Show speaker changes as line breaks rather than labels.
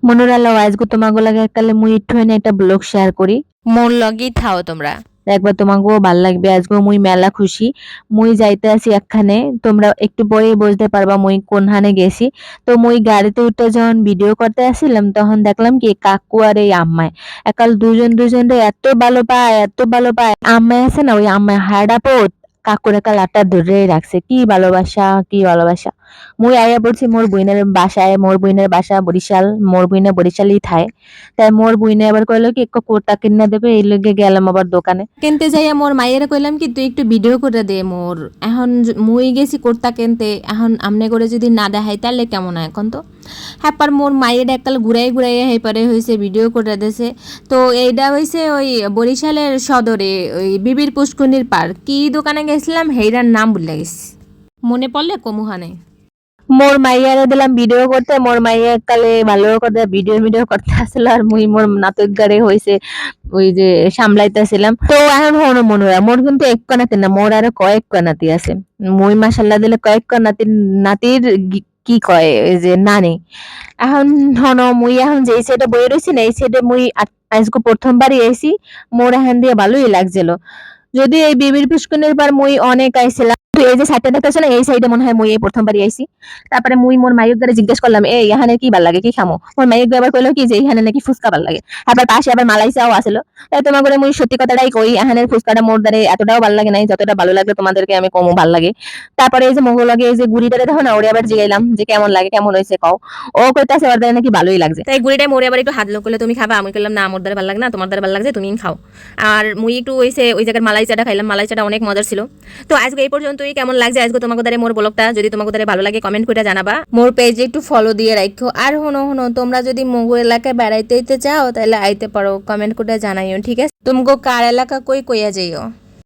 মনোরালা আজকে তোমাকে লাগে কালে মুই একটু একটা ব্লগ শেয়ার করি।
মোর লগেই থাও তোমরা।
একবার তোমাকেও ভাল লাগবে। আজকে মুই মেলা খুশি। মুই যাইতে আছি একখানে, তোমরা একটু পরেই বুঝতে পারবা মুই কোনখানে গেছি। তো মুই গাড়িতে উঠে যখন ভিডিও করতে আসছিলাম তখন দেখলাম কি কাকু আর এই আম্মায় একাল দুজনরে এত ভালো পায়। আম্মায় আছে না, ওই আম্মায় হাড়া পোত কাকুর একাল আটটা ধরেই রাখছে। কি ভালোবাসা, কি ভালোবাসা। মুই আইয়া পড়ছি মোর বোনের বাসায়। মোর বোনের বাসা বরিশাল, মোর বোনে বরিশালই থায়। তাই মোর বোনে আবার কইলো কি একটু কোটা কিনা দেবে, এই লগে গেলাম আবার দোকানে।
কিনতে যাইয়া মোর মায়ের কইলাম কি তুই একটু ভিডিও করে দে মোর। এখন মুই গেছি কোর্তা কিনতে, এখন আমনে করে যদি না দেখাই তাহলে কেমন হয় এখন তো। হ্যাপার মোর মায়ের এককাল ঘুরাইয়া হেপারে হয়েছে ভিডিও করে দেছে। তো এইটা হয়েছে ওই বরিশালের সদরে ওই বিবির পুষ্কনির পার কি দোকানে গেছিলাম হেইরার নাম ভুলে গেছি, মনে পড়লে কমুহানে।
মোর মাইয়ারে দিলাম ভিডিও করতে। মোর মাইয়া কালে ভালো করে ভিডিও করতে আসলে আর মুই মোর নাটক গাড়ে হইছে ওই যে সামলাইতেছিলাম। তো এখন হনো মনোরা মোর কিন্তু এক নাতি না, মোর আরো কয়েক নাতি আছে। মুই মাশাল্লাহ দিলে কয়েক নাতির কি কয় এই যে নানি। এখন হনো মুই এখন যেই সাইডে বই রয়েছি না, এই সাইডে মুই আজকে প্রথমবারই আইছি। মোর এখান দিয়ে ভালোই লাগছিল। যদি এই বিবির পুষ্কনের পর মুই অনেক আইছিলাম, এই যে সাইডটা দেখতেছ না, এই সাইডে মনে হয় মুই এই প্রথমবারই আইছি। তারপরে মুই মোর মাইয়ক গারে জিজ্ঞেস করলাম, এই এখানে কি ভাল লাগে, কি খামো? মোর মাইয়ক আবার কইলো কি যে এখানে নাকি ফুচকা ভাল লাগে। আবার পাশে আবার মালাই চাও আসলো। তাই তোমার করে মুই সত্যি কথাটাই কই, এখানের ফুচকাটা মোর দ্বারে এতটাও ভাল লাগে নাই যতটা ভালো লাগে তোমাদেরকে আমি কমও ভাল লাগে। তারপরে এই যে মঙ্গল লাগে এই যে গুড়িটারে দেখো না, ওরে আবার জিগাইলাম যে কেমন লাগে, কেমন হয়েছে কও। ও কইতাছে ওর দ্বারে নাকি ভালোই লাগছে।
তাই গুড়িটাই মোরে আবার একটু হাত করলে তুমি খাবা, আমি করলাম না আমার দ্বারা ভালো লাগে না, তোমার দ্বারা ভালো লাগছে তুমি খাও। আর মুই একটু ওই জায়গার মালাই চাটা খাইলাম, মালাই চাটা অনেক মজার ছিল। তো আজকে এই পর্যন্তই, কেমন লাগছে আজকে তোমাকে দ্বারা মোর ব্লগটা, যদি তোমাকে দ্বারা ভালো লাগে কমেন্ট করে জানাবা, মোর পেজে একটু ফলো দিয়ে রাখো। আর হনো তোমরা যদি মগু এলাকায় বেড়াইতে চাও তাহলে আইতে পারো, কমেন্ট করে জানাইও, ঠিক আছে? তুমগো কার এলাকা কইয়া যাইও।